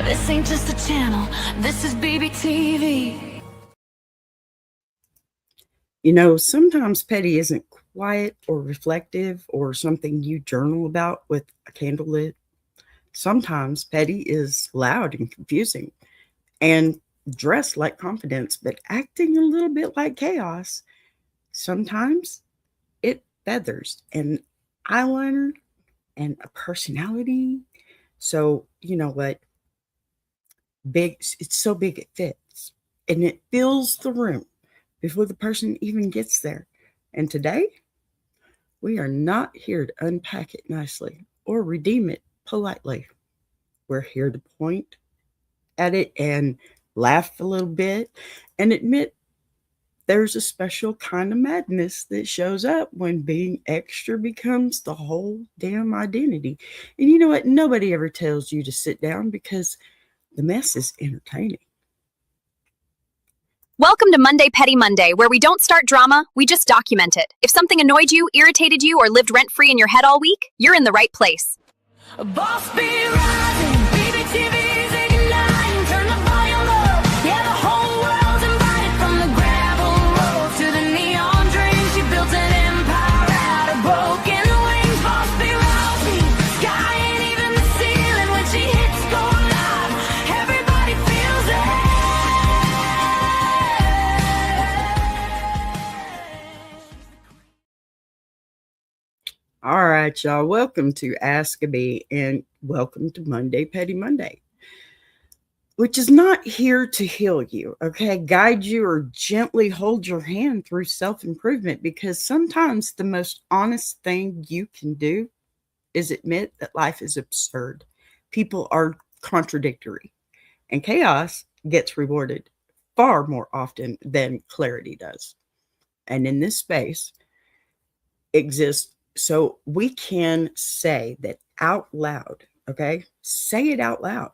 This ain't just a channel, this is BBTV. You know, sometimes petty isn't quiet or reflective or something you journal about with a candle lit. Sometimes petty is loud and confusing and dressed like confidence, but acting a little bit like chaos. Sometimes it feathers an eyeliner and a personality. So, you know what? Big, it's so big it fits and it fills the room before the person even gets there. And today, we are not here to unpack it nicely or redeem it politely. We're here to point at it and laugh a little bit and admit there's a special kind of madness that shows up when being extra becomes the whole damn identity. And you know what? Nobody ever tells you to sit down because the mess is entertaining. Welcome to Monday Petty Monday, where we don't start drama, we just document it. If something annoyed you, irritated you, or lived rent-free in your head all week, you're in the right place. Boss be rising, BBTV's igniting, turn the volume up. Yeah, the whole world's invited, from the gravel road to the neon dream. She built an empire out of broken wings. Boss be rising, sky ain't even the ceiling when she hits go live. Everybody feels it. All right, y'all. Welcome to Ask a Bee and welcome to Monday Petty Monday, which is not here to heal you, okay? Guide you or gently hold your hand through self-improvement, because sometimes the most honest thing you can do is admit that life is absurd. People are contradictory, and chaos gets rewarded far more often than clarity does. And in this space exists so we can say that out loud, okay? Say it out loud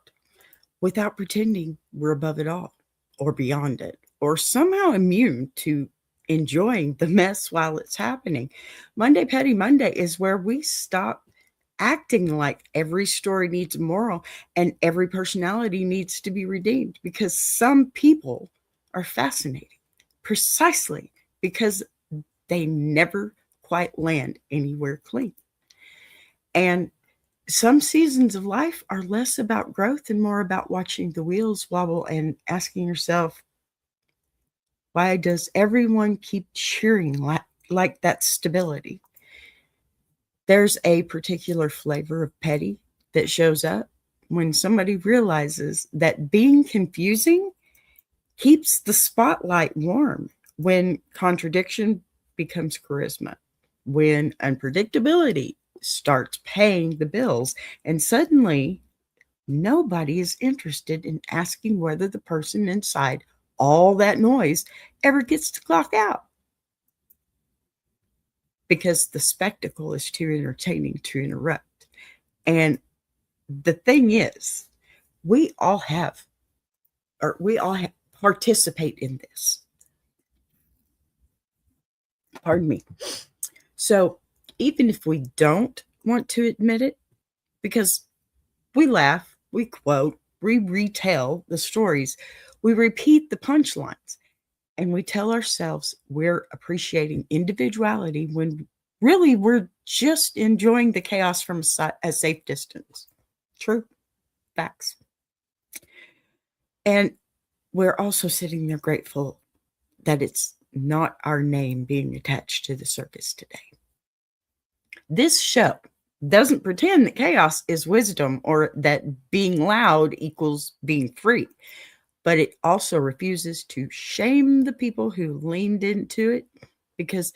without pretending we're above it all or beyond it or somehow immune to enjoying the mess while it's happening. Monday Petty Monday is where we stop acting like every story needs a moral and every personality needs to be redeemed, because some people are fascinating precisely because they never quite land anywhere clean. And some seasons of life are less about growth and more about watching the wheels wobble and asking yourself, why does everyone keep cheering like that's stability? There's a particular flavor of petty that shows up when somebody realizes that being confusing keeps the spotlight warm, when contradiction becomes charisma, when unpredictability starts paying the bills, and suddenly nobody is interested in asking whether the person inside all that noise ever gets to clock out, because the spectacle is too entertaining to interrupt. And the thing is, we all participate in this. Pardon me. So even if we don't want to admit it, because we laugh, we quote, we retell the stories, we repeat the punchlines, and we tell ourselves we're appreciating individuality when really we're just enjoying the chaos from a safe distance. True. Facts. And we're also sitting there grateful that it's not our name being attached to the circus today. This show doesn't pretend that chaos is wisdom or that being loud equals being free, but it also refuses to shame the people who leaned into it, because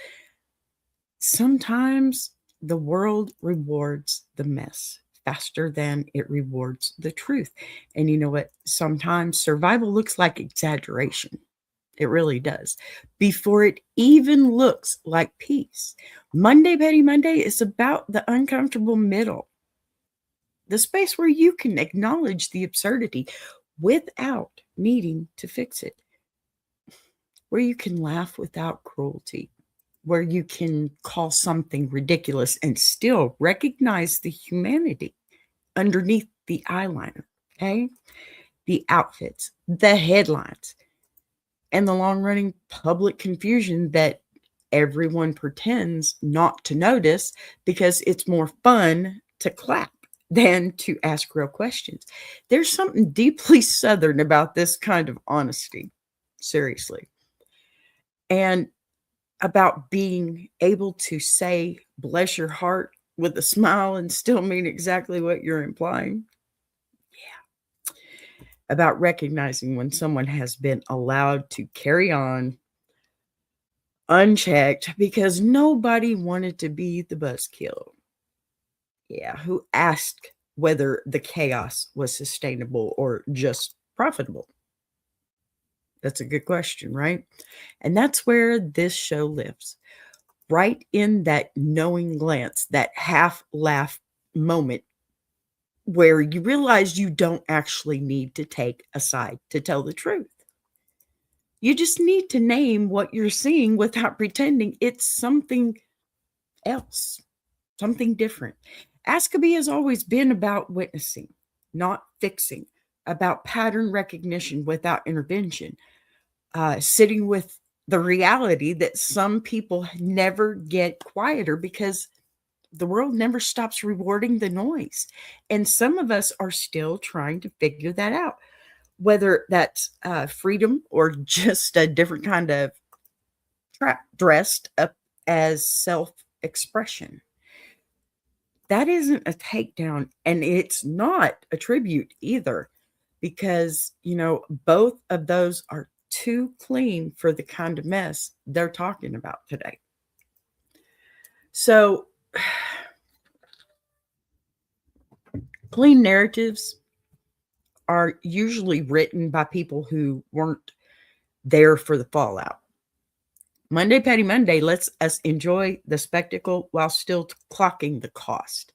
sometimes the world rewards the mess faster than it rewards the truth. And you know what? Sometimes survival looks like exaggeration. It really does. Before it even looks like peace. Monday Petty Monday is about the uncomfortable middle. The space where you can acknowledge the absurdity without needing to fix it. Where you can laugh without cruelty. Where you can call something ridiculous and still recognize the humanity underneath the eyeliner. Okay. The outfits, the headlines, and the long running public confusion that everyone pretends not to notice because it's more fun to clap than to ask real questions. There's something deeply Southern about this kind of honesty, seriously, and about being able to say, bless your heart with a smile and still mean exactly what you're implying. About recognizing when someone has been allowed to carry on unchecked because nobody wanted to be the buzzkill. Yeah, who asked whether the chaos was sustainable or just profitable? That's a good question, right? And that's where this show lives. Right in that knowing glance, that half laugh moment where you realize you don't actually need to take a side to tell the truth. You just need to name what you're seeing without pretending it's something else, something different. Askaby has always been about witnessing, not fixing, about pattern recognition without intervention, sitting with the reality that some people never get quieter because the world never stops rewarding the noise. And some of us are still trying to figure that out, whether that's freedom or just a different kind of trap dressed up as self expression. That isn't a takedown, and it's not a tribute either, because, both of those are too clean for the kind of mess they're talking about today. So, clean narratives are usually written by people who weren't there for the fallout. Monday Petty Monday lets us enjoy the spectacle while still clocking the cost.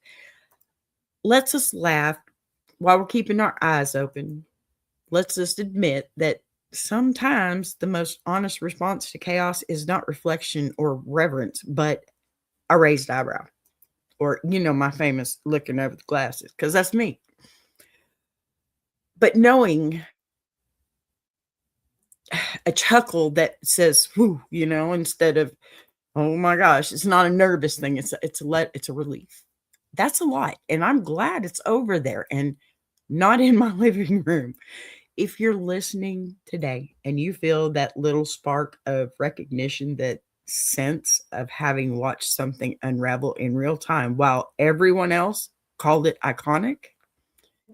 Lets us laugh while we're keeping our eyes open. Lets us admit that sometimes the most honest response to chaos is not reflection or reverence, but a raised eyebrow. Or, my famous looking over the glasses, because that's me. But knowing a chuckle that says, whoo, instead of, oh my gosh, it's not a nervous thing. It's a relief. That's a lot. And I'm glad it's over there and not in my living room. If you're listening today and you feel that little spark of recognition, that sense of having watched something unravel in real time while everyone else called it iconic,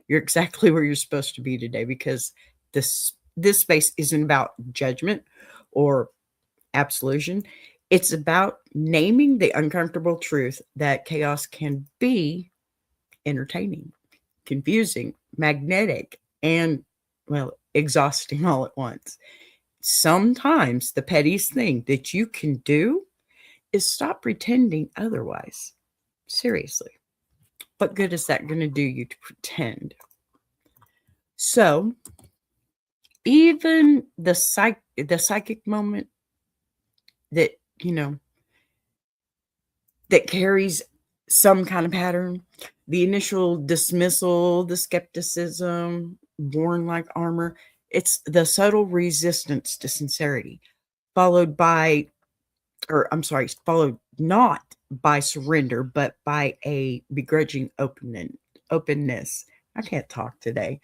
you're exactly where you're supposed to be today, because this space isn't about judgment or absolution. It's about naming the uncomfortable truth that chaos can be entertaining, confusing, magnetic, and, well, exhausting all at once. Sometimes the pettiest thing that you can do is stop pretending otherwise. Seriously. What good is that going to do you to pretend? So, even the psychic moment that, that carries some kind of pattern, the initial dismissal, the skepticism, worn like armor, it's the subtle resistance to sincerity, followed not by surrender, but by a begrudging openness. I can't talk today.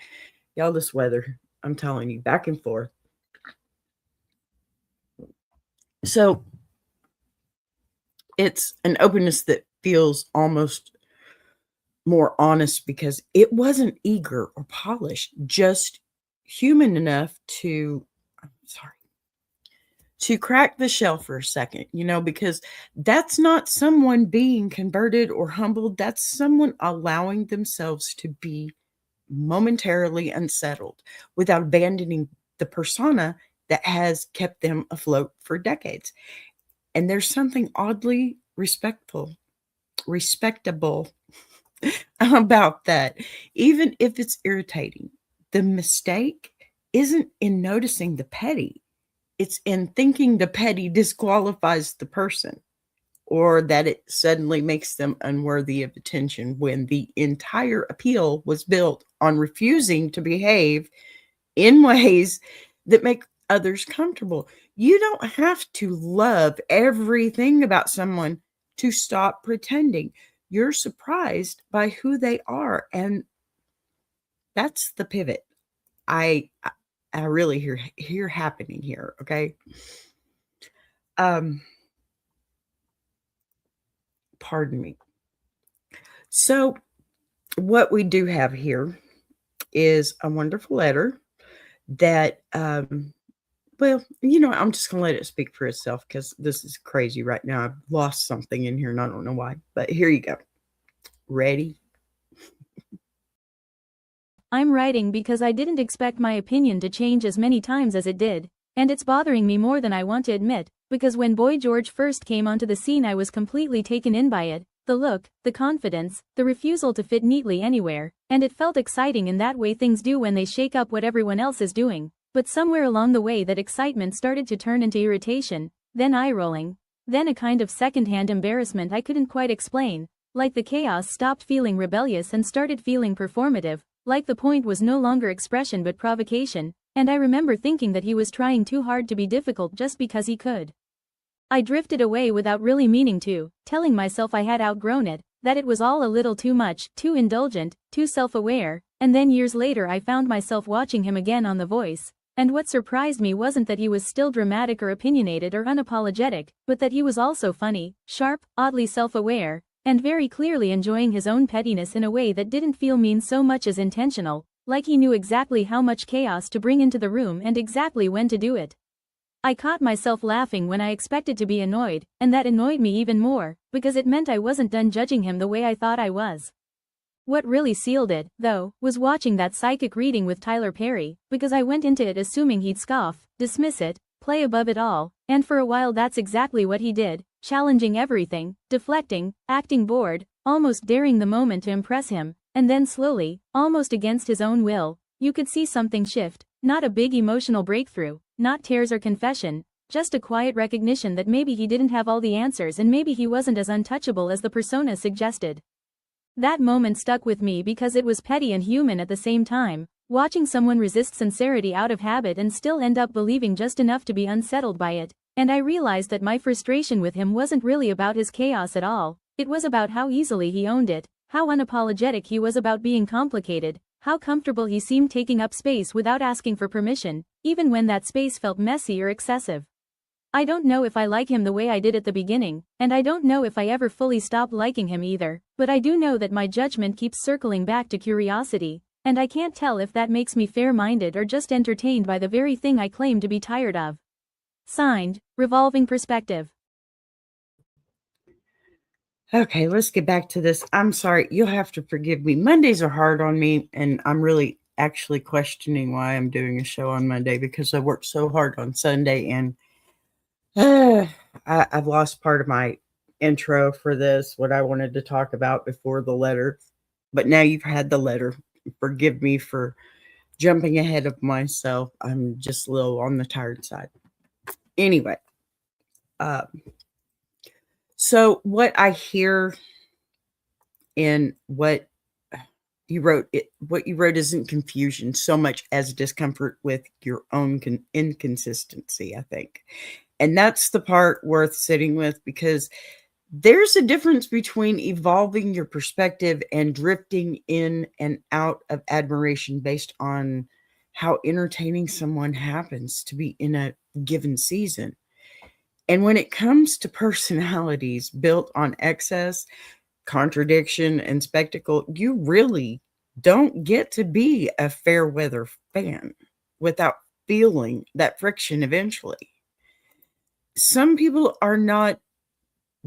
Y'all, this weather, I'm telling you, back and forth. So it's an openness that feels almost more honest because it wasn't eager or polished, just human enough to crack the shell for a second, because that's not someone being converted or humbled. That's someone allowing themselves to be momentarily unsettled without abandoning the persona that has kept them afloat for decades. And there's something oddly respectable about that, even if it's irritating. The mistake isn't in noticing the petty. It's in thinking the petty disqualifies the person. or that it suddenly makes them unworthy of attention when the entire appeal was built on refusing to behave in ways that make others comfortable. You don't have to love everything about someone to stop pretending. You're surprised by who they are, and that's the pivot I really hear happening here, okay? Pardon me. So what we do have here is a wonderful letter that well, I'm just gonna let it speak for itself because this is crazy right now. I've lost something in here and I don't know why, but here you go. Ready? I'm writing because I didn't expect my opinion to change as many times as it did, and it's bothering me more than I want to admit, because when Boy George first came onto the scene I was completely taken in by it, the look, the confidence, the refusal to fit neatly anywhere, and it felt exciting in that way things do when they shake up what everyone else is doing, but somewhere along the way that excitement started to turn into irritation, then eye-rolling, then a kind of second-hand embarrassment I couldn't quite explain, like the chaos stopped feeling rebellious and started feeling performative, like the point was no longer expression but provocation, and I remember thinking that he was trying too hard to be difficult just because he could. I drifted away without really meaning to, telling myself I had outgrown it, that it was all a little too much, too indulgent, too self-aware, and then years later I found myself watching him again on The Voice, and what surprised me wasn't that he was still dramatic or opinionated or unapologetic, but that he was also funny, sharp, oddly self-aware, and very clearly enjoying his own pettiness in a way that didn't feel mean so much as intentional, like he knew exactly how much chaos to bring into the room and exactly when to do it. I caught myself laughing when I expected to be annoyed, and that annoyed me even more, because it meant I wasn't done judging him the way I thought I was. What really sealed it, though, was watching that psychic reading with Tyler Perry, because I went into it assuming he'd scoff, dismiss it, play above it all, and for a while that's exactly what he did, challenging everything, deflecting, acting bored, almost daring the moment to impress him, and then slowly, almost against his own will, you could see something shift, not a big emotional breakthrough, not tears or confession, just a quiet recognition that maybe he didn't have all the answers and maybe he wasn't as untouchable as the persona suggested. That moment stuck with me because it was petty and human at the same time, watching someone resist sincerity out of habit and still end up believing just enough to be unsettled by it, and I realized that my frustration with him wasn't really about his chaos at all, it was about how easily he owned it, how unapologetic he was about being complicated, how comfortable he seemed taking up space without asking for permission, even when that space felt messy or excessive. I don't know if I like him the way I did at the beginning, and I don't know if I ever fully stopped liking him either, but I do know that my judgment keeps circling back to curiosity, and I can't tell if that makes me fair-minded or just entertained by the very thing I claim to be tired of. Signed, Revolving Perspective. Okay, let's get back to this. I'm sorry, you'll have to forgive me. Mondays are hard on me, and I'm really actually questioning why I'm doing a show on Monday because I worked so hard on Sunday, and I've lost part of my intro for this, what I wanted to talk about before the letter. But now you've had the letter. Forgive me for jumping ahead of myself. I'm just a little on the tired side. Anyway, so what I hear in what you wrote, what you wrote isn't confusion so much as discomfort with your own inconsistency, I think. And that's the part worth sitting with because there's a difference between evolving your perspective and drifting in and out of admiration based on how entertaining someone happens to be in a given season. And when it comes to personalities built on excess, contradiction, and spectacle, you really don't get to be a fair weather fan without feeling that friction eventually. Some people are not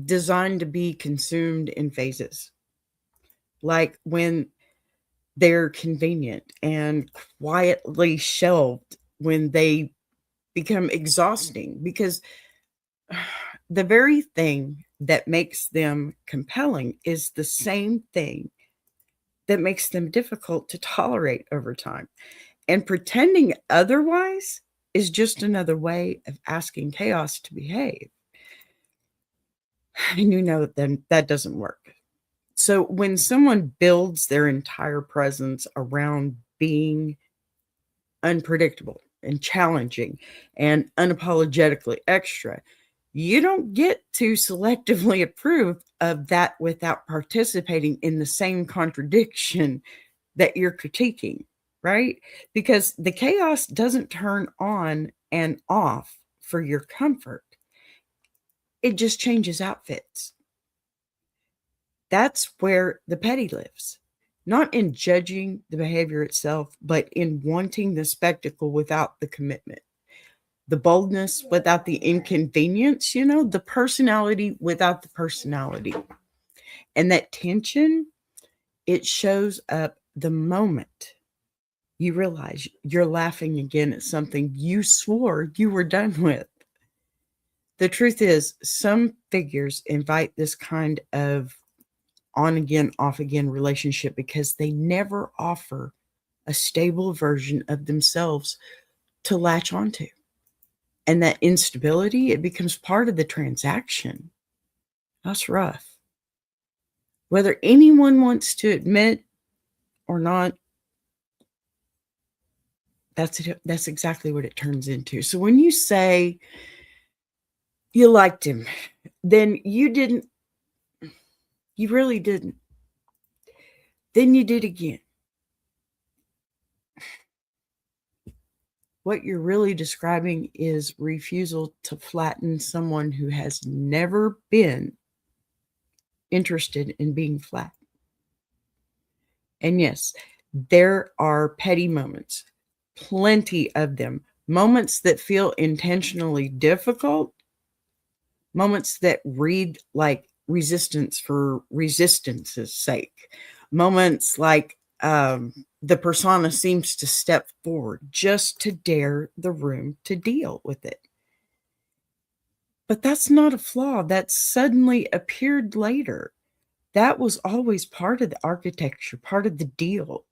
designed to be consumed in phases, like when they're convenient and quietly shelved when they become exhausting, because the very thing that makes them compelling is the same thing that makes them difficult to tolerate over time. And pretending otherwise is just another way of asking chaos to behave. And you know then that doesn't work. So when someone builds their entire presence around being unpredictable and challenging and unapologetically extra, you don't get to selectively approve of that without participating in the same contradiction that you're critiquing, right? Because the chaos doesn't turn on and off for your comfort, it just changes outfits. That's where the petty lives. Not in judging the behavior itself, but in wanting the spectacle without the commitment, the boldness without the inconvenience, the personality without the personality. And that tension, it shows up the moment you realize you're laughing again at something you swore you were done with. The truth is, some figures invite this kind of on again, off again relationship because they never offer a stable version of themselves to latch onto. And that instability, it becomes part of the transaction. That's rough. Whether anyone wants to admit or not, that's exactly what it turns into. So when you say you liked him, then you didn't. You really didn't. Then you did again. What you're really describing is refusal to flatten someone who has never been interested in being flat. And yes, there are petty moments, plenty of them, moments that feel intentionally difficult, moments that read like resistance for resistance's sake, moments like the persona seems to step forward just to dare the room to deal with it. But that's not a flaw that suddenly appeared later. That was always part of the architecture, part of the deal.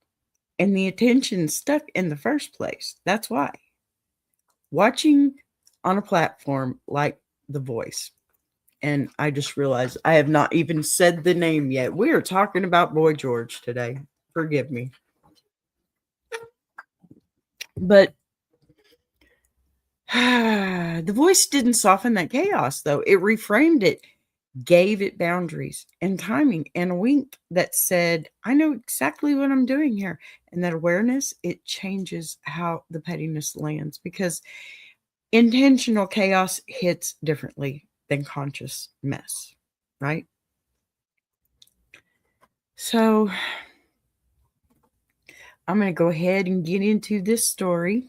And the attention stuck in the first place. That's why. Watching on a platform like The Voice, and I just realized I have not even said the name yet. We are talking about Boy George today. Forgive me. But The Voice didn't soften that chaos, though. It reframed it, gave it boundaries and timing, and a wink that said, I know exactly what I'm doing here. And that awareness, it changes how the pettiness lands because intentional chaos hits differently than conscious mess, right? So I'm going to go ahead and get into this story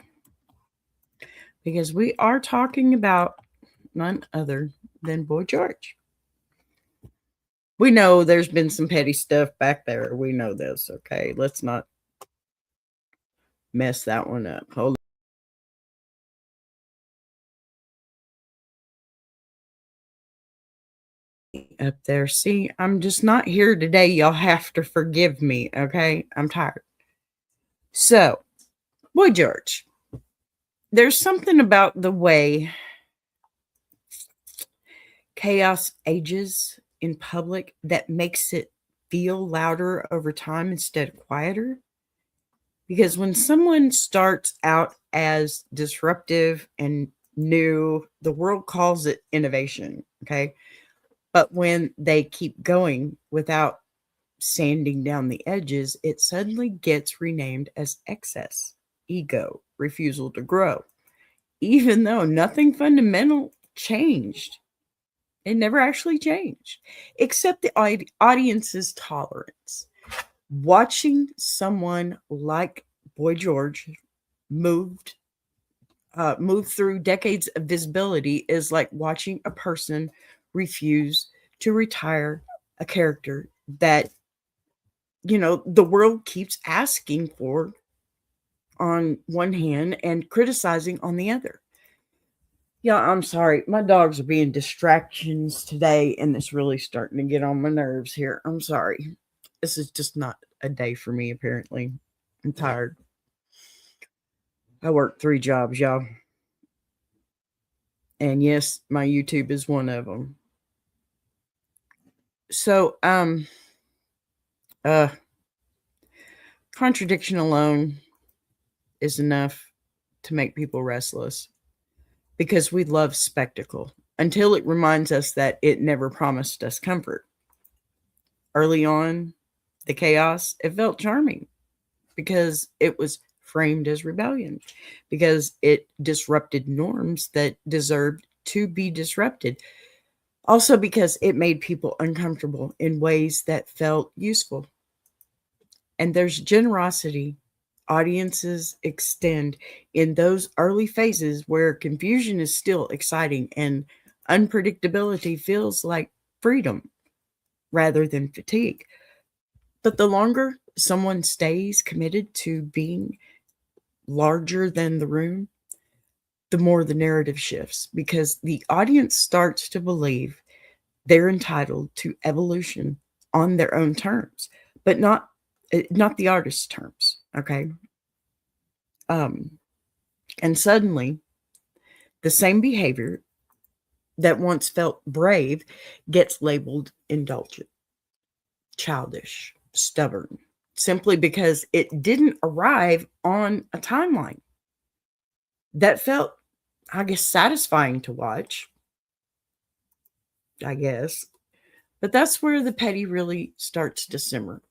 because we are talking about none other than Boy George. We know there's been some petty stuff back there. We know this, okay? Let's not mess that one up. Hold on. Up there. See, I'm just not here today. Y'all have to forgive me, okay? I'm tired. So, Boy George, there's something about the way chaos ages in public that makes it feel louder over time instead of quieter. Because when someone starts out as disruptive and new, the world calls it innovation, okay? But when they keep going without sanding down the edges, it suddenly gets renamed as excess, ego, refusal to grow, even though nothing fundamental changed. It never actually changed, except the audience's tolerance. Watching someone like Boy George move through decades of visibility is like watching a person refuse to retire a character that the world keeps asking for on one hand and criticizing on the other. Yeah, I'm sorry. My dogs are being distractions today, and it's really starting to get on my nerves here. I'm sorry. This is just not a day for me, apparently. I'm tired. I work 3 jobs, y'all. And yes, my YouTube is one of them. So, contradiction alone is enough to make people restless because we love spectacle until it reminds us that it never promised us comfort. Early on, the chaos, it felt charming because it was framed as rebellion, because it disrupted norms that deserved to be disrupted. Also, because it made people uncomfortable in ways that felt useful. And there's generosity audiences extend in those early phases where confusion is still exciting and unpredictability feels like freedom rather than fatigue. But the longer someone stays committed to being larger than the room, the more the narrative shifts because the audience starts to believe they're entitled to evolution on their own terms, but not the artist's terms. Okay. And suddenly the same behavior that once felt brave gets labeled indulgent, childish, stubborn, simply because it didn't arrive on a timeline that felt, I guess, satisfying to watch, I guess. But that's where the petty really starts to simmer.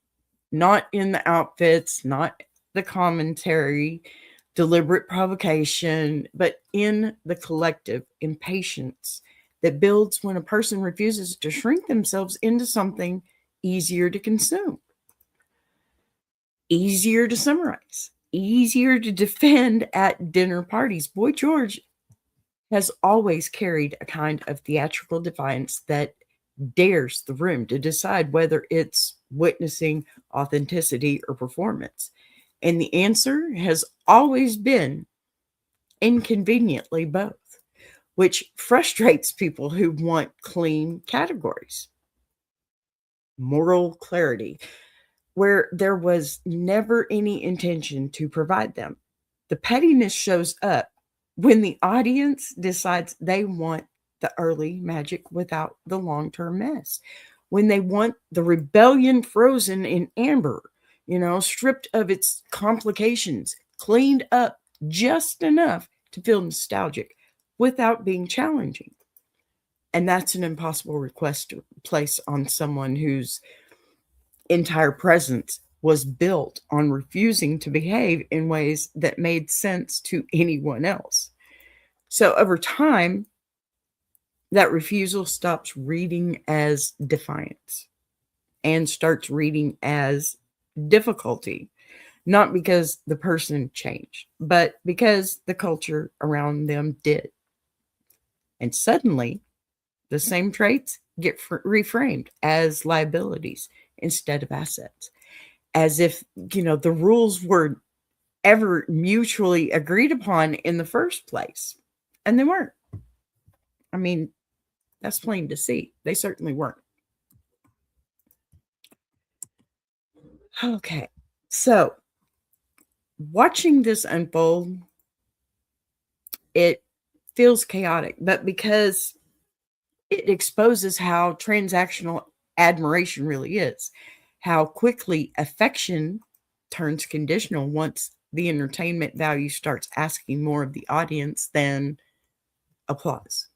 Not in the outfits, not the commentary, deliberate provocation, but in the collective impatience that builds when a person refuses to shrink themselves into something easier to consume, easier to summarize, easier to defend at dinner parties. Boy George has always carried a kind of theatrical defiance that dares the room to decide whether it's witnessing authenticity or performance. And the answer has always been inconveniently both, which frustrates people who want clean categories, moral clarity, where there was never any intention to provide them. The pettiness shows up when the audience decides they want the early magic without the long term mess, when they want the rebellion frozen in amber, stripped of its complications, cleaned up just enough to feel nostalgic without being challenging. And that's an impossible request to place on someone whose entire presence was built on refusing to behave in ways that made sense to anyone else. So over time, that refusal stops reading as defiance and starts reading as difficulty, not because the person changed, but because the culture around them did. And suddenly, the same traits get reframed as liabilities instead of assets, as if, the rules were ever mutually agreed upon in the first place. And they weren't. I mean, that's plain to see. They certainly weren't. Okay. So, watching this unfold, it feels chaotic, but because it exposes how transactional admiration really is, how quickly affection turns conditional once the entertainment value starts asking more of the audience than applause,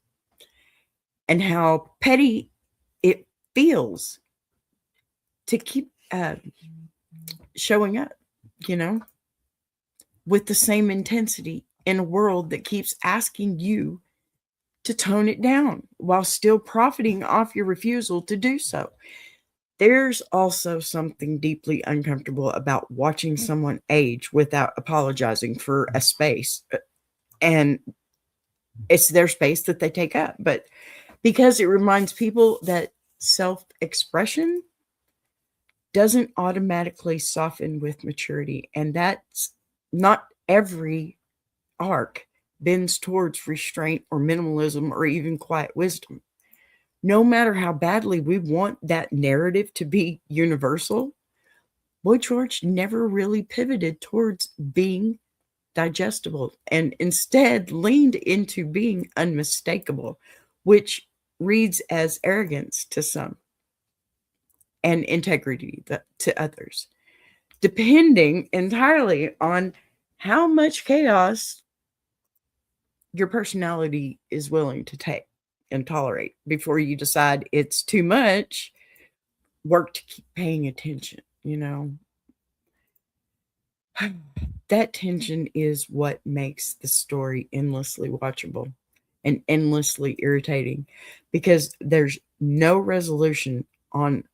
and how petty it feels to keep showing up, with the same intensity in a world that keeps asking you to tone it down while still profiting off your refusal to do so. There's also something deeply uncomfortable about watching someone age without apologizing for a space. And it's their space that they take up. But because it reminds people that self-expression doesn't automatically soften with maturity. And that's not every arc bends towards restraint or minimalism or even quiet wisdom. No matter how badly we want that narrative to be universal, Boy George never really pivoted towards being digestible and instead leaned into being unmistakable, which reads as arrogance to some. and integrity to others, depending entirely on how much chaos your personality is willing to take and tolerate before you decide it's too much work to keep paying attention, you know. That tension is what makes the story endlessly watchable and endlessly irritating, because there's no resolution on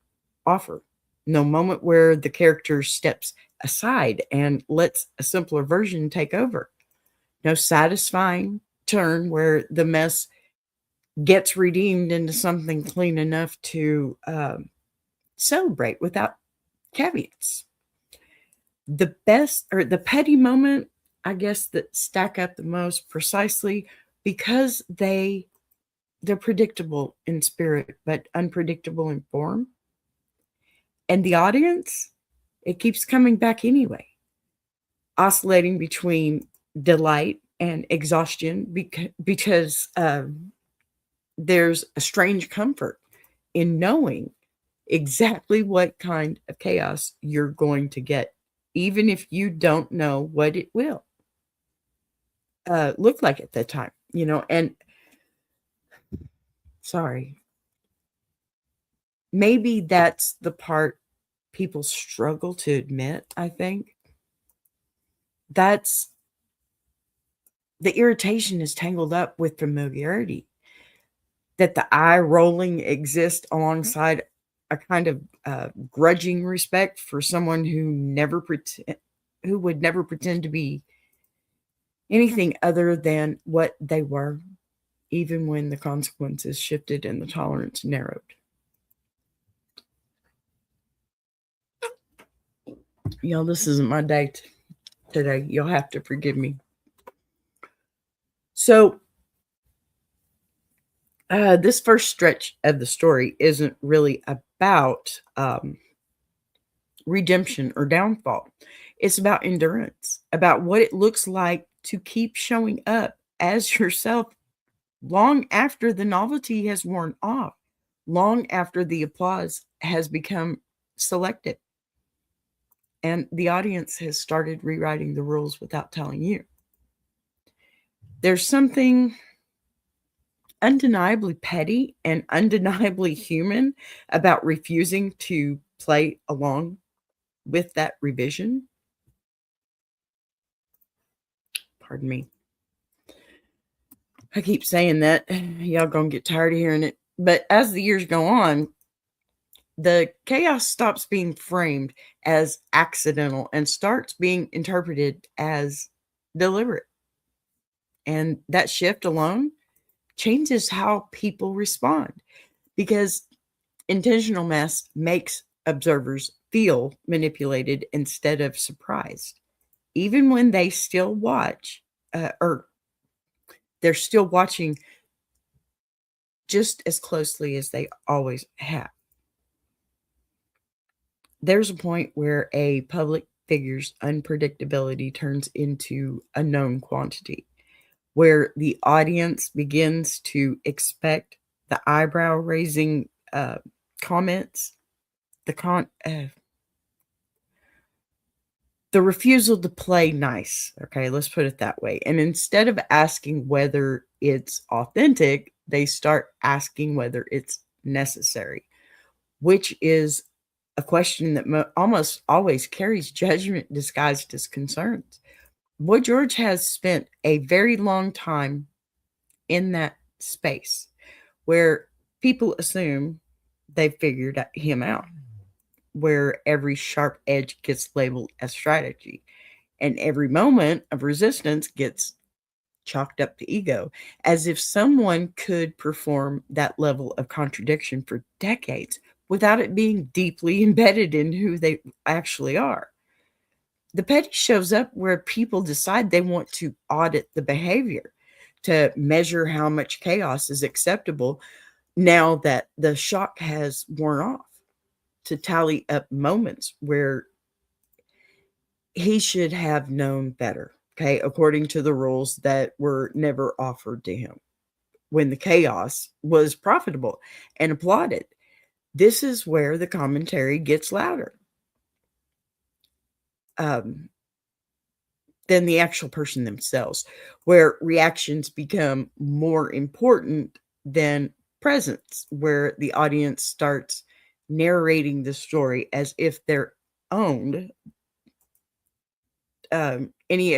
offer, no moment where the character steps aside and lets a simpler version take over, no satisfying turn where the mess gets redeemed into something clean enough to celebrate without caveats. The best, or the petty moment, I guess, that stack up the most precisely because they're predictable in spirit but unpredictable in form, and the audience, it keeps coming back anyway, oscillating between delight and exhaustion because there's a strange comfort in knowing exactly what kind of chaos you're going to get, even if you don't know what it will look like at that time, you know. And sorry, maybe that's the part people struggle to admit. I think that's the irritation is tangled up with familiarity, that the eye rolling exists alongside a kind of grudging respect for someone who would never pretend to be anything other than what they were, even when the consequences shifted and the tolerance narrowed. Y'all, this isn't my day today. You'll have to forgive me. So, this first stretch of the story isn't really about redemption or downfall. It's about endurance, about what it looks like to keep showing up as yourself long after the novelty has worn off, long after the applause has become selective, and the audience has started rewriting the rules without telling you. There's something undeniably petty and undeniably human about refusing to play along with that revision. Pardon me. I keep saying that. Y'all gonna get tired of hearing it. But as the years go on, the chaos stops being framed as accidental and starts being interpreted as deliberate. And that shift alone changes how people respond, because intentional mess makes observers feel manipulated instead of surprised, even when they still watch, or they're still watching just as closely as they always have. There's a point where a public figure's unpredictability turns into a known quantity, where the audience begins to expect the eyebrow raising comments, the refusal to play nice. Okay, let's put it that way. And instead of asking whether it's authentic, they start asking whether it's necessary, which is a question that almost always carries judgment disguised as concerns. Boy George has spent a very long time in that space where people assume they've figured him out, where every sharp edge gets labeled as strategy and every moment of resistance gets chalked up to ego, as if someone could perform that level of contradiction for decades without it being deeply embedded in who they actually are. The petty shows up where people decide they want to audit the behavior, to measure how much chaos is acceptable now that the shock has worn off, to tally up moments where he should have known better, okay, according to the rules that were never offered to him, when the chaos was profitable and applauded. This is where the commentary gets louder than the actual person themselves, where reactions become more important than presence, where the audience starts narrating the story as if they're owned owed any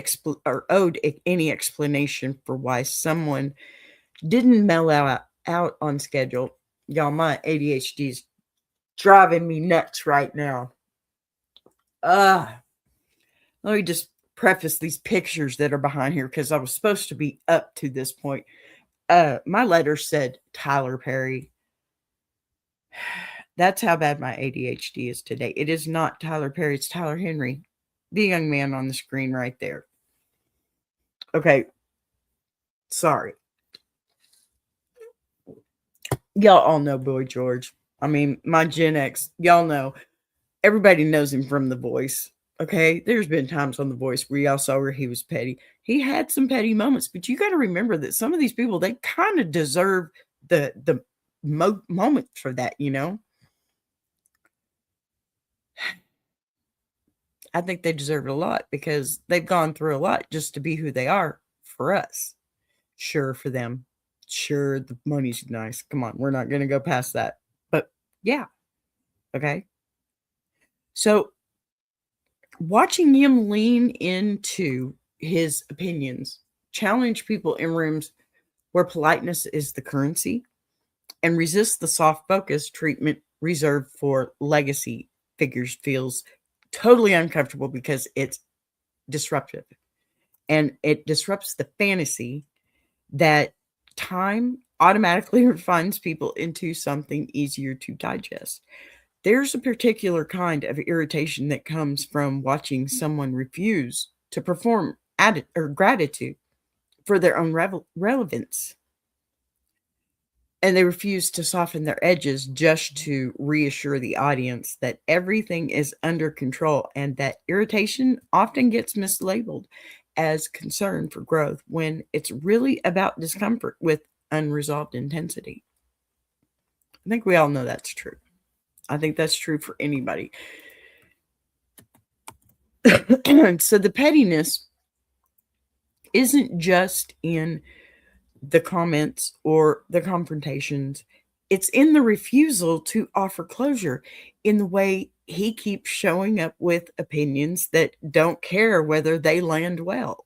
explanation for why someone didn't mail out on schedule. Y'all, my ADHD is driving me nuts right now. Let me just preface these pictures that are behind here because I was supposed to be up to this point. My letter said Tyler Perry. That's how bad my ADHD is today. It is not Tyler Perry, it's Tyler Henry, the young man on the screen right there. Okay. Sorry. Y'all all know Boy George. I mean, my Gen X, y'all know. Everybody knows him from The Voice. Okay, there's been times on The Voice where y'all saw where he was petty. He had some petty moments, but you got to remember that some of these people, they kind of deserve the moment for that, you know? I think they deserve it a lot because they've gone through a lot just to be who they are for us. Sure, for them. Sure, the money's nice. Come on, we're not going to go past that. But yeah, okay. So watching him lean into his opinions, challenge people in rooms where politeness is the currency, and resist the soft focus treatment reserved for legacy figures feels totally uncomfortable because it's disruptive. And it disrupts the fantasy that time automatically refines people into something easier to digest. There's a particular kind of irritation that comes from watching someone refuse to perform gratitude for their own relevance. And they refuse to soften their edges just to reassure the audience that everything is under control, and that irritation often gets mislabeled as concern for growth when it's really about discomfort with unresolved intensity. I think we all know that's true. I think that's true for anybody. So the pettiness isn't just in the comments or the confrontations. It's in the refusal to offer closure, in the way he keeps showing up with opinions that don't care whether they land well,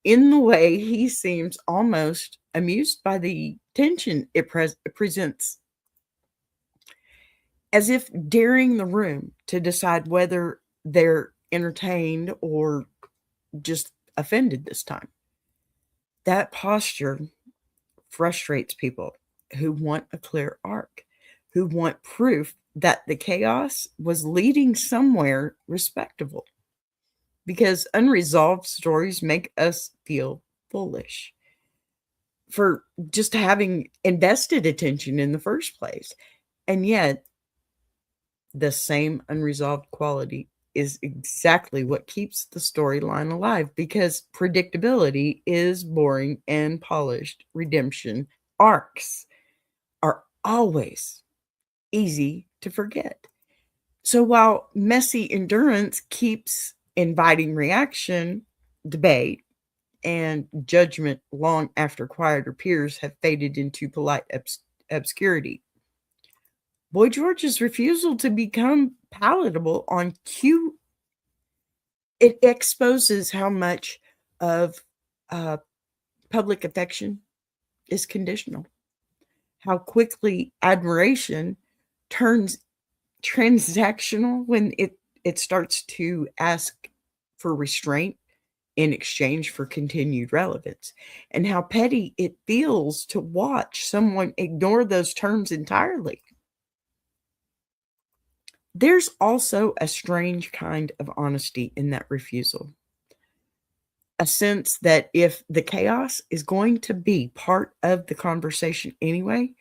in the way he seems almost amused by the tension it presents, as if daring the room to decide whether they're entertained or just offended this time. That posture frustrates people who want a clear arc, who want proof that the chaos was leading somewhere respectable. Because unresolved stories make us feel foolish for just having invested attention in the first place. And yet, the same unresolved quality is exactly what keeps the storyline alive, because predictability is boring and polished. Redemption arcs are always easy to forget. So while messy endurance keeps inviting reaction, debate, and judgment long after quieter peers have faded into polite obscurity, Boy George's refusal to become palatable on cue, it exposes how much of public affection is conditional, how quickly admiration turns transactional when it starts to ask for restraint in exchange for continued relevance, and how petty it feels to watch someone ignore those terms entirely. There's also a strange kind of honesty in that refusal. A sense that if the chaos is going to be part of the conversation anyway,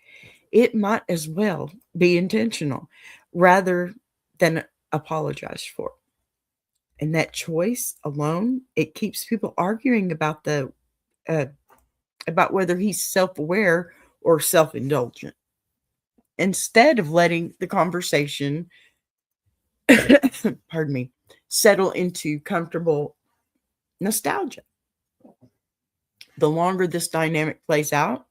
it might as well be intentional rather than apologized for. And that choice alone, it keeps people arguing about about whether he's self-aware or self-indulgent. instead of letting the conversation, pardon me, settle into comfortable nostalgia. The longer this dynamic plays out,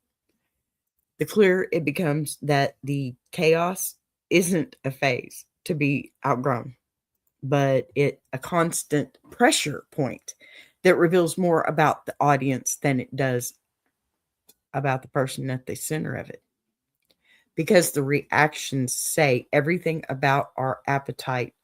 the clearer it becomes that the chaos isn't a phase to be outgrown, but it a constant pressure point that reveals more about the audience than it does about the person at the center of it. Because the reactions say everything about our appetite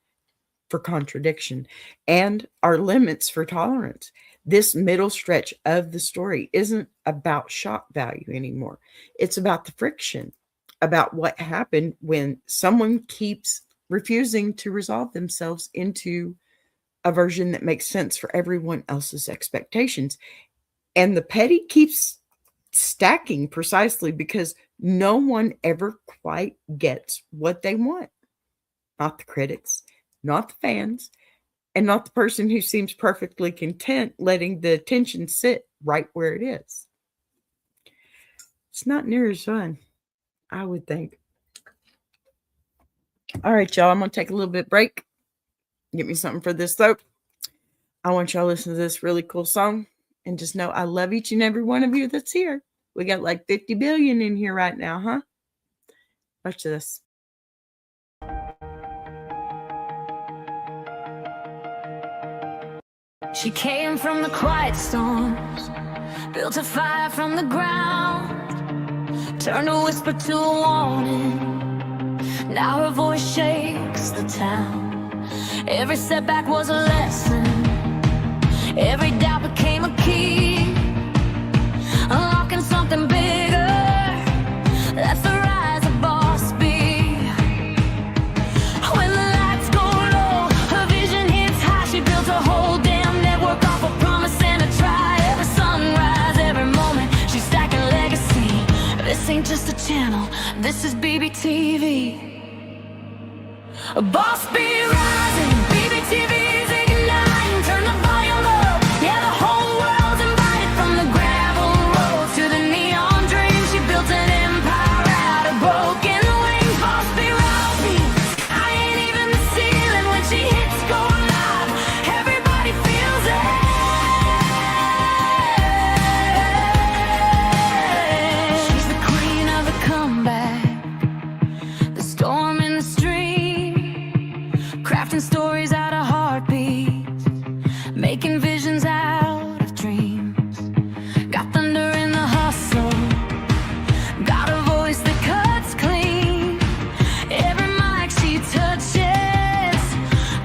for contradiction and our limits for tolerance. This middle stretch of the story isn't about shock value anymore. It's about the friction, about what happened when someone keeps refusing to resolve themselves into a version that makes sense for everyone else's expectations. And the petty keeps stacking precisely because no one ever quite gets what they want. Not the critics, not the fans, and not the person who seems perfectly content letting the tension sit right where it is. It's not near as fun, I would think. All right, y'all, I'm going to take a little bit break. Get me something for this throat. I want y'all to listen to this really cool song. And just know I love each and every one of you that's here. We got like 50 billion in here right now, huh? Watch this. She came from the quiet storms, built a fire from the ground, turned a whisper to a warning. Now her voice shakes the town. Every setback was a lesson. Every doubt became a key, unlocking something bigger. That's the rise of Boss B. When the lights go low, her vision hits high. She built a whole damn network off a promise and a try. Every sunrise, every moment, she's stacking legacy. This ain't just a channel, this is BBTV. Boss B rising, BBTV's igniting. Turn the volume up, yeah, the whole world's invited. From the gravel road to the neon dream, she built an empire out of broken wings. Boss B rising, I ain't even the ceiling. When she hits go live, everybody feels it. She's the queen of the comeback, the storm in the stream, crafting stories out of heartbeats, making visions out of dreams. Got thunder in the hustle, got a voice that cuts clean. Every mic she touches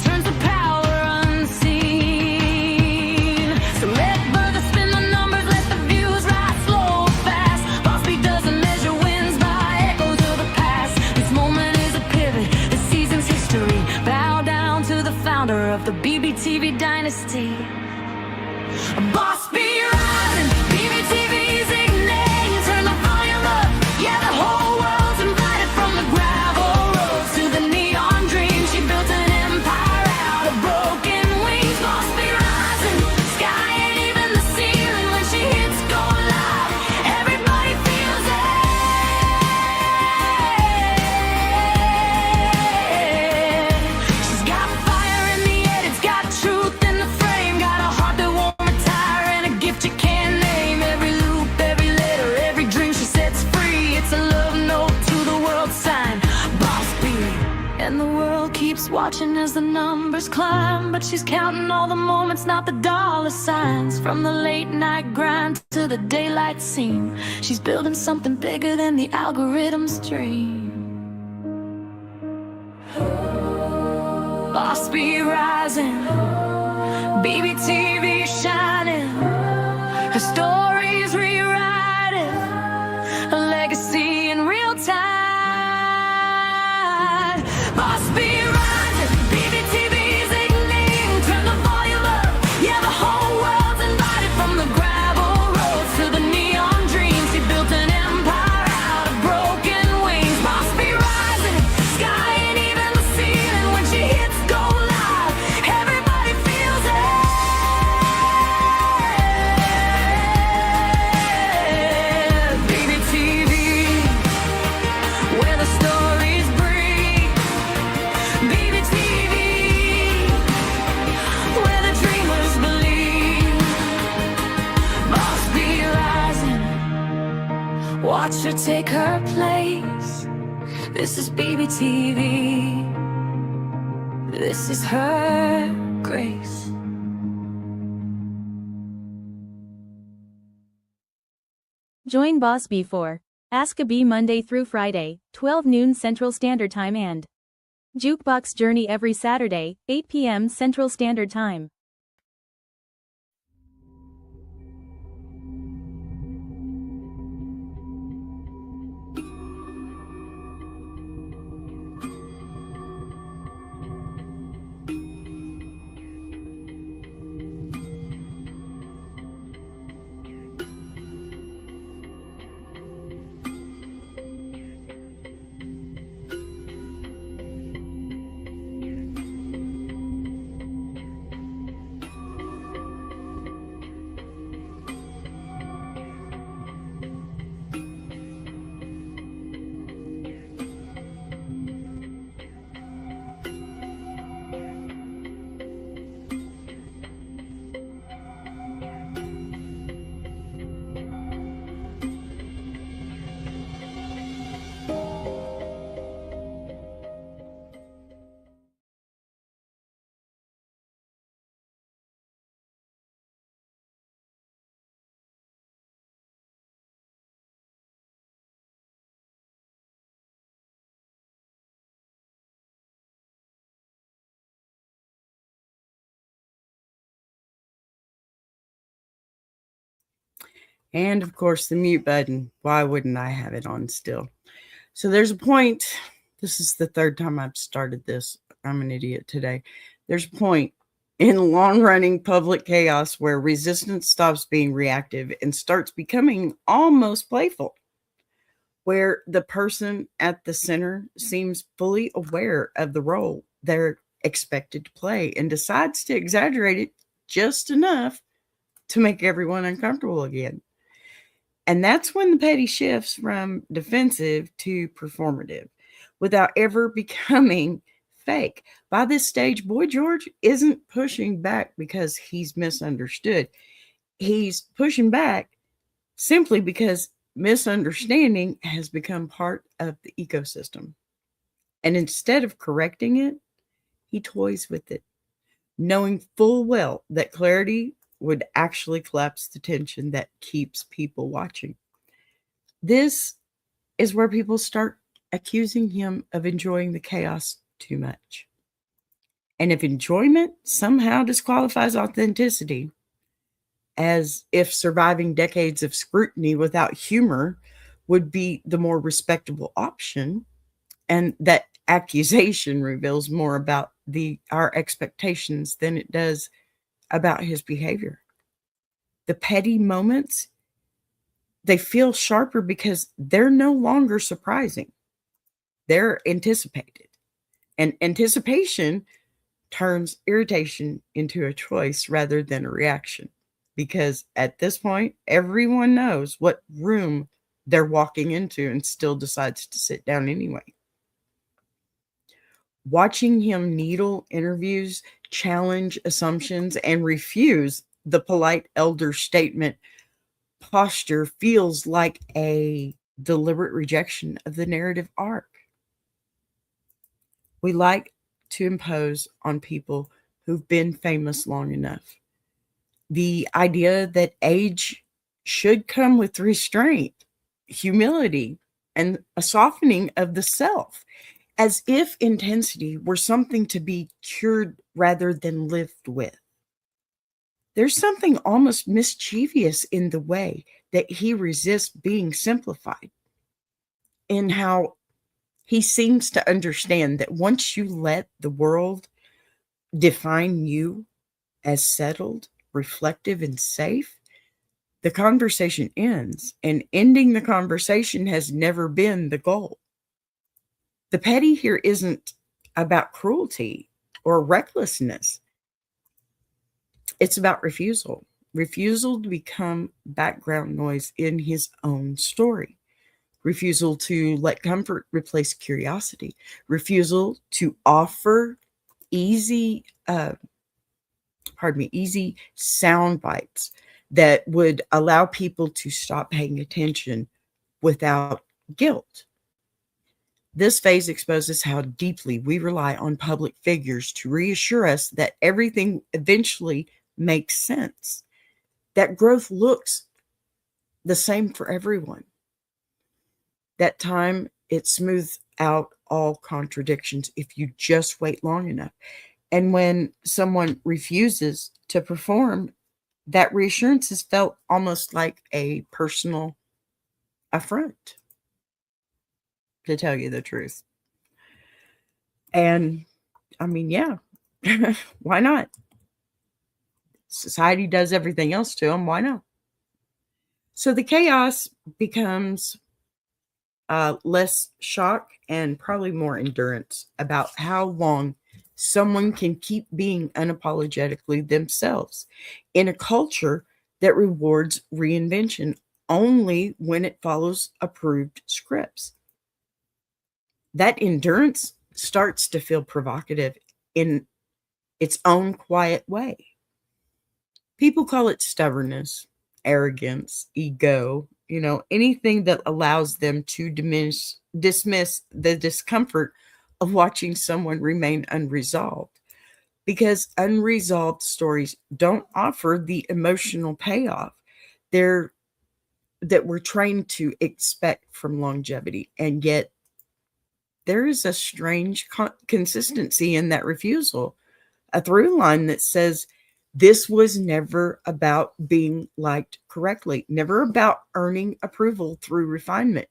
turns to power unseen. So let brothers spin the numbers, let the views rise slow or fast. Boss B doesn't measure wins by echoes of the past. This moment is a pivot, this season's history. Bow down to the founder of the BBTV dynasty. Boss B rising, BBTV's igniting. Turn the volume up, yeah, the whole world's invited. From the gravel roads to the neon dream, she built an empire out of broken wings. Boss B rising, sky ain't even the ceiling. When she hits go live, everybody feels it. She's got fire in the head, it's got truth in the frame, got a heart that won't retire and a gift you can't name. Every loop, every letter, every dream she sets free, it's a love note to the world sign. Boss B. And the world keeps watching as the numbers climb, but she's counting all the moments, not the dollar signs. From the late night grind to the daylight scene, she's building something bigger than the algorithm's dream. Boss B rising, BBTV shining. Her story's rewriting, a legacy in real time. Boss B rising, BBTV's igniting. Turn the volume up, yeah, the whole world's invited. From the gravel roads to the neon dream, she built an empire out of broken wings. Boss B rising, sky ain't even the ceiling. When she hits go live, everybody feels it. watch her take her place. This is BBTV. This is her grace. Join Boss B for Ask a Bee Monday through Friday, 12 noon Central Standard Time and Jukebox Journey every Saturday, 8 p.m. Central Standard Time. And of course, the mute button. Why wouldn't I have it on still? So there's a point. This is the third time I've started this. I'm an idiot today. There's a point in long-running public chaos where resistance stops being reactive and starts becoming almost playful, where the person at the center seems fully aware of the role they're expected to play and decides to exaggerate it just enough to make everyone uncomfortable again. And that's when the petty shifts from defensive to performative without ever becoming fake. By this stage, Boy George isn't pushing back because he's misunderstood. He's pushing back simply because misunderstanding has become part of the ecosystem. And instead of correcting it, he toys with it, knowing full well that clarity would actually collapse the tension that keeps people watching. This is where people start accusing him of enjoying the chaos too much. And if enjoyment somehow disqualifies authenticity, as if surviving decades of scrutiny without humor would be the more respectable option, and that accusation reveals more about our expectations than it does about his behavior. The petty moments, they feel sharper because they're no longer surprising. They're anticipated. And anticipation turns irritation into a choice rather than a reaction. Because at this point, everyone knows what room they're walking into and still decides to sit down anyway. Watching him needle interviews, challenge assumptions, and refuse the polite elder statement posture feels like a deliberate rejection of the narrative arc. We like to impose on people who've been famous long enough. The idea that age should come with restraint, humility, and a softening of the self, as if intensity were something to be cured rather than lived with. There's something almost mischievous in the way that he resists being simplified, in how he seems to understand that once you let the world define you as settled, reflective, and safe, the conversation ends, and ending the conversation has never been the goal. The petty here isn't about cruelty or recklessness. It's about refusal. Refusal to become background noise in his own story. Refusal to let comfort replace curiosity. Refusal to offer easy sound bites that would allow people to stop paying attention without guilt. This phase exposes how deeply we rely on public figures to reassure us that everything eventually makes sense, that growth looks the same for everyone. That time, it smooths out all contradictions if you just wait long enough. And when someone refuses to perform, that reassurance is felt almost like a personal affront, to tell you the truth. And I mean, yeah, why not? Society does everything else to them. Why not? So the chaos becomes less shock and probably more endurance about how long someone can keep being unapologetically themselves in a culture that rewards reinvention only when it follows approved scripts. That endurance starts to feel provocative in its own quiet way. People call it stubbornness, arrogance, ego, anything that allows them to dismiss the discomfort of watching someone remain unresolved. Because unresolved stories don't offer the emotional payoff that we're trained to expect from longevity. And yet, there is a strange consistency in that refusal, a through line that says this was never about being liked correctly, never about earning approval through refinement,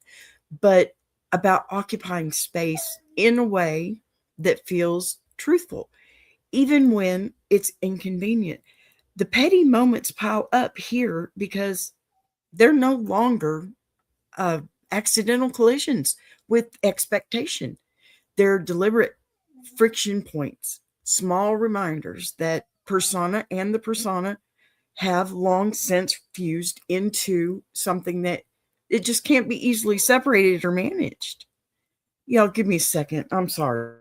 but about occupying space in a way that feels truthful, even when it's inconvenient. The petty moments pile up here because they're no longer accidental collisions with expectation. They're deliberate friction points, small reminders that persona and the persona have long since fused into something that it just can't be easily separated or managed. Y'all, give me a second. I'm sorry.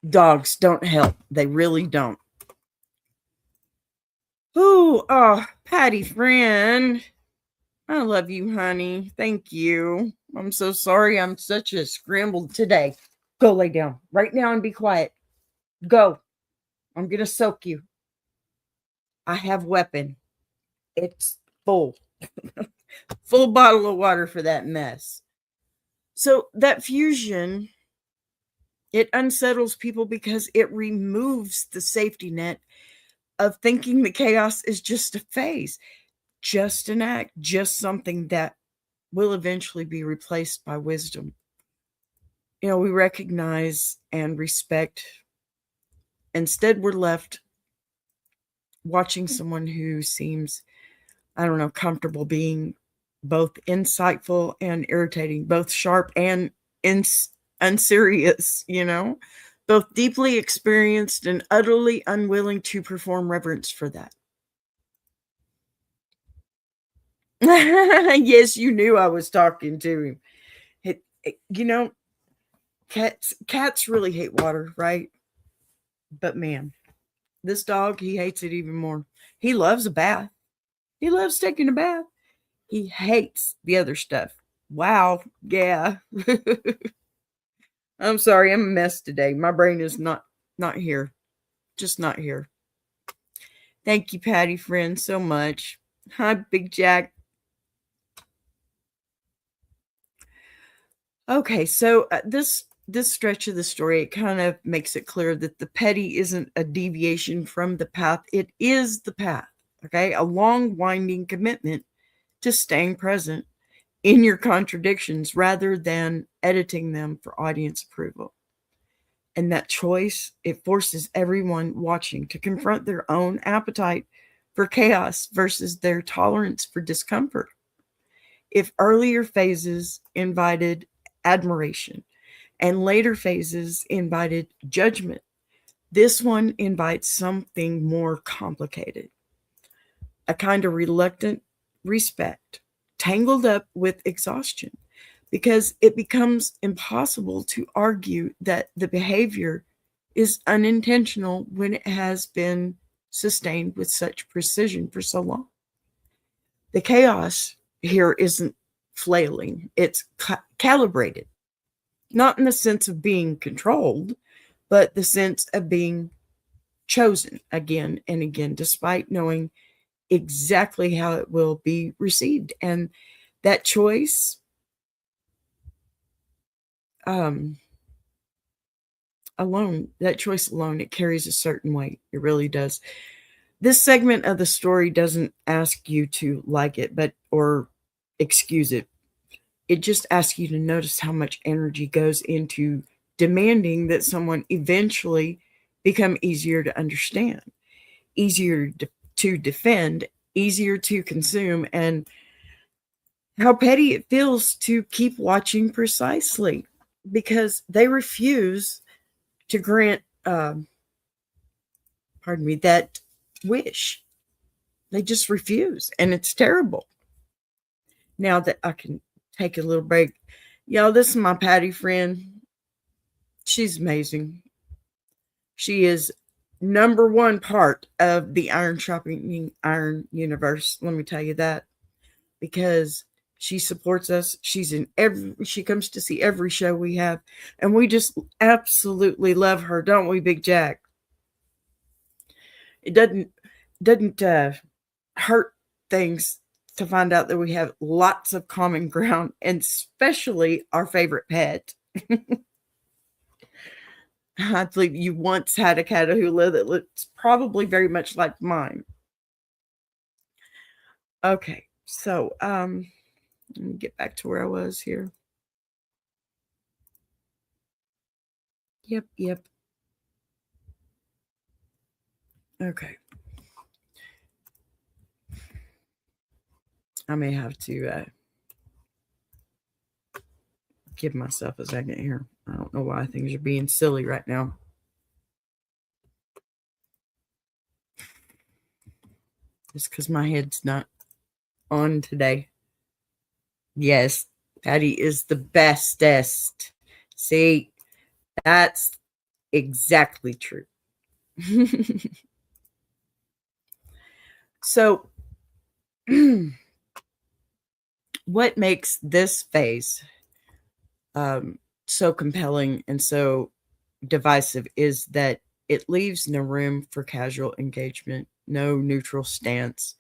Dogs don't help. They really don't. Oh, Patty friend. I love you, honey. Thank you. I'm so sorry I'm such a scramble today. Go lay down right now and be quiet. Go. I'm going to soak you. I have weapon. It's full. Full bottle of water for that mess. So that fusion, it unsettles people because it removes the safety net of thinking the chaos is just a phase, just an act, just something that will eventually be replaced by wisdom. We recognize and respect. Instead, we're left watching someone who seems, I don't know, comfortable being both insightful and irritating, both sharp and unserious, both deeply experienced and utterly unwilling to perform reverence for that. Yes, you knew I was talking to him. Cats really hate water, right? But man, this dog, he hates it even more. He loves a bath. He loves taking a bath. He hates the other stuff. Wow. Yeah. I'm sorry. I'm a mess today. My brain is not here. Just not here. Thank you, Patty friend, so much. Hi, Big Jack. Okay, so this stretch of the story, it kind of makes it clear that the petty isn't a deviation from the path. It is the path. Okay, a long winding commitment to staying present in your contradictions rather than editing them for audience approval. And that choice, it forces everyone watching to confront their own appetite for chaos versus their tolerance for discomfort. If earlier phases invited admiration and later phases invited judgment, this one invites something more complicated, a kind of reluctant respect tangled up with exhaustion. because it becomes impossible to argue that the behavior is unintentional when it has been sustained with such precision for so long. The chaos here isn't flailing, it's calibrated, not in the sense of being controlled, but the sense of being chosen again and again, despite knowing exactly how it will be received. And that choice alone, it carries a certain weight. It really does. This segment of the story doesn't ask you to like it, or excuse it. It just asks you to notice how much energy goes into demanding that someone eventually become easier to understand, easier to defend, easier to consume, and how petty it feels to keep watching precisely because they refuse to grant, that wish. They just refuse, and it's terrible. Now that I can take a little break, y'all, this is my Patty friend. She's amazing. She is number one part of the Iron Shopping Iron universe. Let me tell you that, because she supports us. She comes to see every show we have, and we just absolutely love her, don't we, Big Jack? It doesn't hurt things to find out that we have lots of common ground, and especially our favorite pet. I believe you once had a Catahoula that looks probably very much like mine. Okay, so let me get back to where I was here. Yep. Okay. I may have to give myself a second here. I don't know why things are being silly right now. It's because my head's not on today. Yes, Patty is the bestest. See, that's exactly true. So, what makes this phase so compelling and so divisive is that it leaves no room for casual engagement, no neutral stance,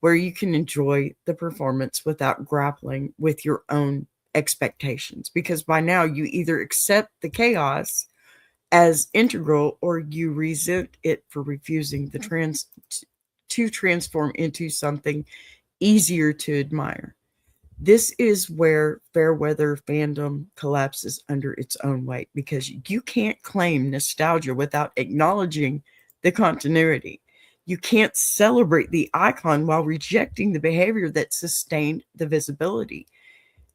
where you can enjoy the performance without grappling with your own expectations. Because by now you either accept the chaos as integral or you resent it for refusing to transform into something easier to admire. This is where Fairweather fandom collapses under its own weight, because you can't claim nostalgia without acknowledging the continuity. You can't celebrate the icon while rejecting the behavior that sustained the visibility.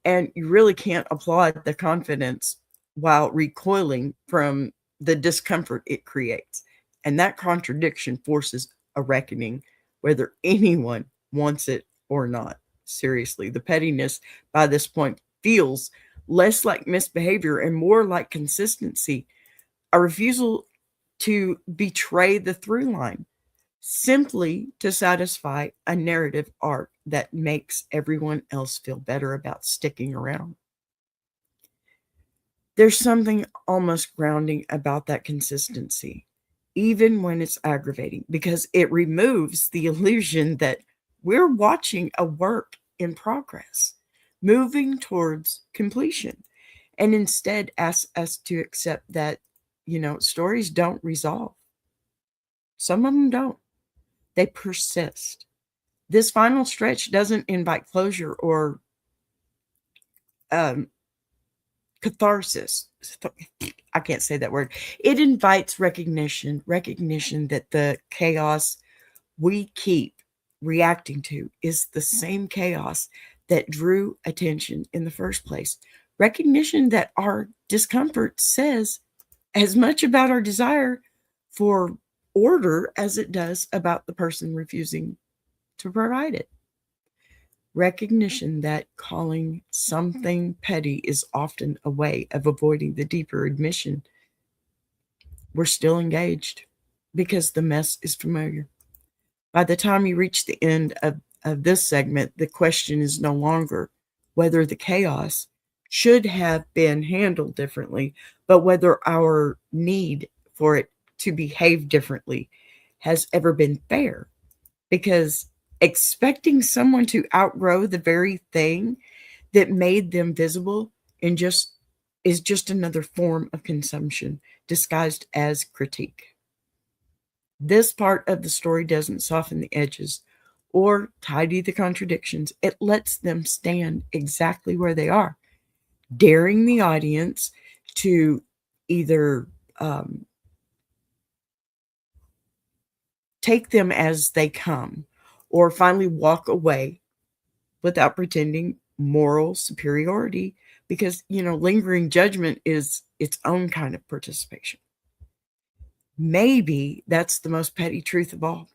And you really can't applaud the confidence while recoiling from the discomfort it creates. And that contradiction forces a reckoning, whether anyone wants it or not. Seriously, the pettiness by this point feels less like misbehavior and more like consistency, a refusal to betray the through line, simply to satisfy a narrative arc that makes everyone else feel better about sticking around. There's something almost grounding about that consistency, even when it's aggravating, because it removes the illusion that we're watching a work in progress, moving towards completion, and instead asks us to accept that, stories don't resolve. Some of them don't. They persist. This final stretch doesn't invite closure or catharsis. I can't say that word. It invites recognition that the chaos we keep reacting to is the same chaos that drew attention in the first place. Recognition that our discomfort says as much about our desire for order as it does about the person refusing to provide it. Recognition that calling something petty is often a way of avoiding the deeper admission we're still engaged because the mess is familiar. By the time you reach the end of this segment, the question is no longer whether the chaos should have been handled differently, but whether our need for it to behave differently has ever been fair. Because expecting someone to outgrow the very thing that made them visible and just is just another form of consumption disguised as critique. This part of the story doesn't soften the edges or tidy the contradictions. It lets them stand exactly where they are, daring the audience to either take them as they come or finally walk away without pretending moral superiority, because lingering judgment is its own kind of participation. Maybe that's the most petty truth of all,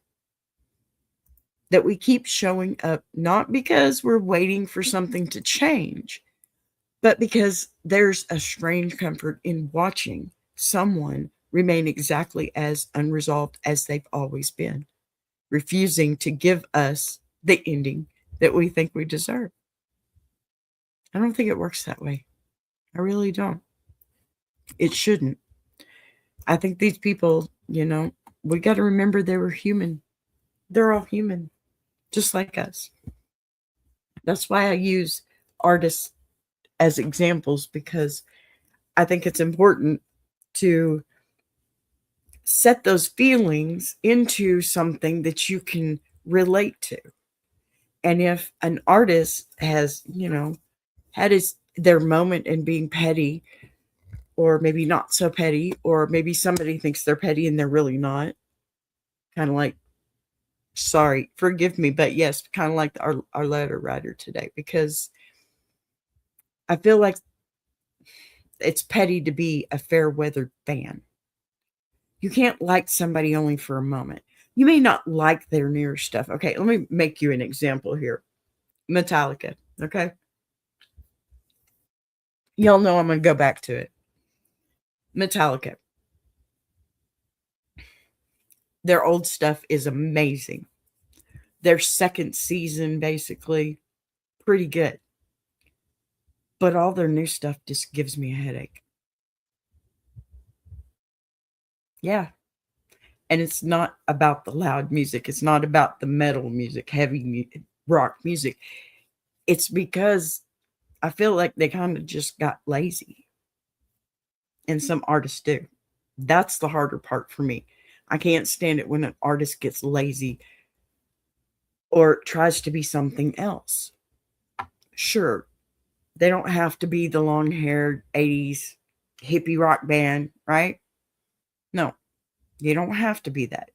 that we keep showing up not because we're waiting for something to change, but because there's a strange comfort in watching someone remain exactly as unresolved as they've always been, refusing to give us the ending that we think we deserve. I don't think it works that way. I really don't. It shouldn't. I think these people, we got to remember they were human. They're all human, just like us. That's why I use artists as examples, because I think it's important to set those feelings into something that you can relate to. And if an artist has, had their moment in being petty, or maybe not so petty, or maybe somebody thinks they're petty and they're really not, kind of like, sorry, forgive me, but yes, kind of like our letter writer today, because I feel like it's petty to be a fair weathered fan. You can't like somebody only for a moment. You may not like their newer stuff. Okay, let me make you an example here. Metallica, okay? Y'all know I'm going to go back to it. Metallica. Their old stuff is amazing. Their second season, basically, pretty good. But all their new stuff just gives me a headache. Yeah. And it's not about the loud music. It's not about the metal music, heavy rock music. It's because I feel like they kind of just got lazy. And some artists do. That's the harder part for me. I can't stand it when an artist gets lazy or tries to be something else. Sure, they don't have to be the long-haired 80s hippie rock band, right? No, you don't have to be that.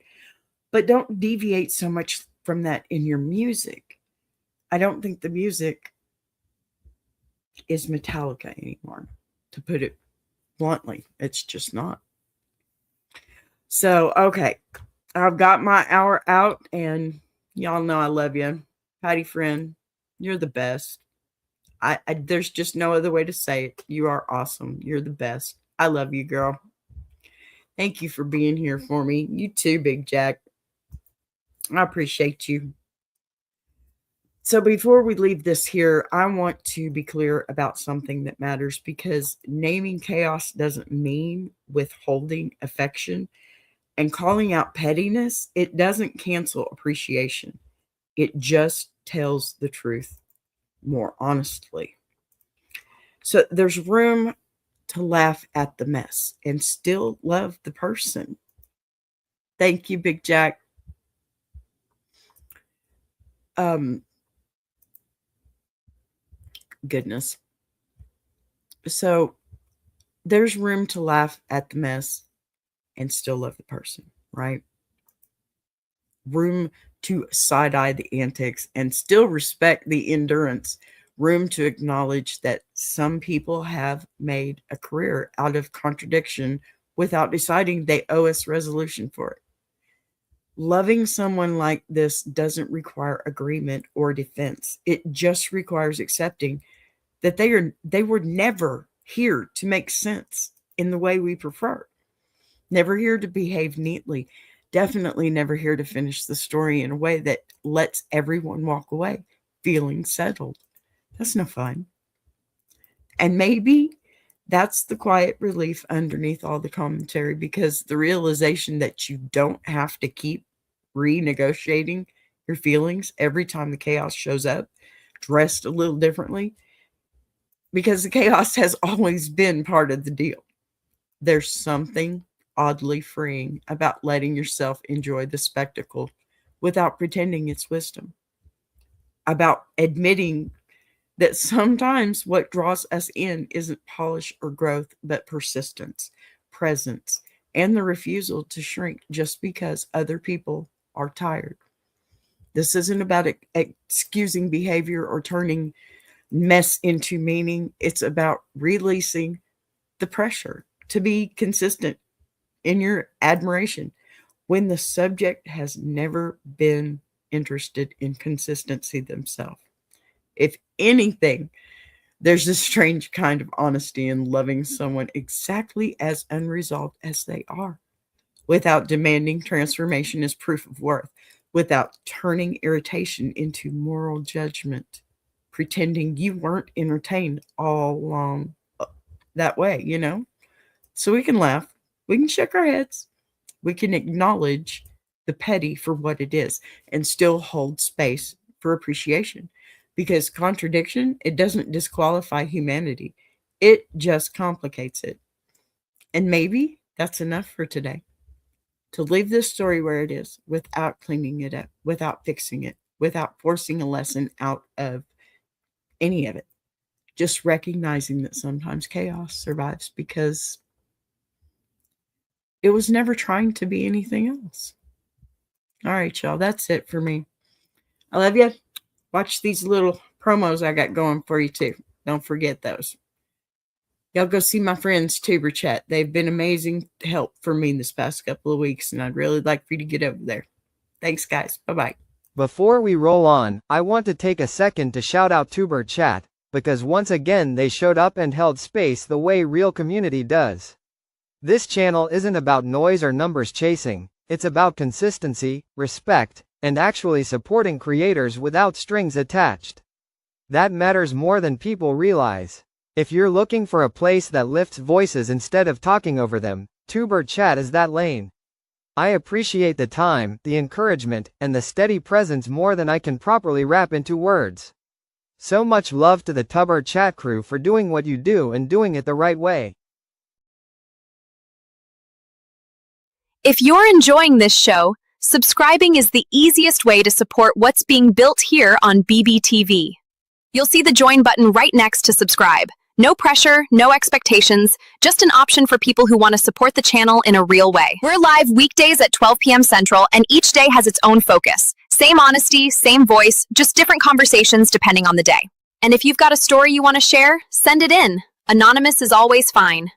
But don't deviate so much from that in your music. I don't think the music is Metallica anymore, to put it bluntly. It's just not. So, okay, I've got my hour out, and y'all know I love you. Patty friend, you're the best. I there's just no other way to say it. You are awesome. You're the best. I love you, girl. Thank you for being here for me. You too, Big Jack. I appreciate you. So before we leave this here, I want to be clear about something that matters, because naming chaos doesn't mean withholding affection, and calling out pettiness, it doesn't cancel appreciation. It just tells the truth more honestly. So there's room to laugh at the mess and still love the person. Thank you, Big Jack. Goodness. So there's room to laugh at the mess and still love the person, right? Room to side-eye the antics and still respect the endurance. Room to acknowledge that some people have made a career out of contradiction without deciding they owe us resolution for it. Loving someone like this doesn't require agreement or defense. It just requires accepting that they were never here to make sense in the way we prefer. Never here to behave neatly. Definitely never here to finish the story in a way that lets everyone walk away feeling settled. That's no fun. And maybe that's the quiet relief underneath all the commentary, because the realization that you don't have to keep renegotiating your feelings every time the chaos shows up, dressed a little differently, because the chaos has always been part of the deal. There's something oddly freeing about letting yourself enjoy the spectacle without pretending it's wisdom, about admitting that sometimes what draws us in isn't polish or growth, but persistence, presence, and the refusal to shrink just because other people are tired. This isn't about excusing behavior or turning mess into meaning. It's about releasing the pressure to be consistent in your admiration when the subject has never been interested in consistency themselves. If anything, there's a strange kind of honesty in loving someone exactly as unresolved as they are, without demanding transformation as proof of worth, without turning irritation into moral judgment, pretending you weren't entertained all along that way, So we can laugh, we can shake our heads, we can acknowledge the petty for what it is and still hold space for appreciation. Because contradiction, it doesn't disqualify humanity. It just complicates it. And maybe that's enough for today. To leave this story where it is, without cleaning it up, without fixing it, without forcing a lesson out of any of it. Just recognizing that sometimes chaos survives because it was never trying to be anything else. All right, y'all. That's it for me. I love you. Watch these little promos I got going for you, too. Don't forget those. Y'all go see my friends Tuber Chat. They've been amazing help for me this past couple of weeks, and I'd really like for you to get over there. Thanks, guys. Bye-bye. Before we roll on, I want to take a second to shout out Tuber Chat, because once again they showed up and held space the way real community does. This channel isn't about noise or numbers chasing, it's about consistency, respect, and actually supporting creators without strings attached. That matters more than people realize. If you're looking for a place that lifts voices instead of talking over them, Tuber Chat is that lane. I appreciate the time, the encouragement, and the steady presence more than I can properly wrap into words. So much love to the Tuber Chat crew for doing what you do and doing it the right way. If you're enjoying this show, subscribing is the easiest way to support what's being built here on BBTV. You'll see the join button right next to subscribe. No pressure, no expectations, just an option for people who want to support the channel in a real way. We're live weekdays at 12 p.m. Central, and each day has its own focus. Same honesty, same voice, just different conversations depending on the day. And if you've got a story you want to share, send it in. Anonymous is always fine.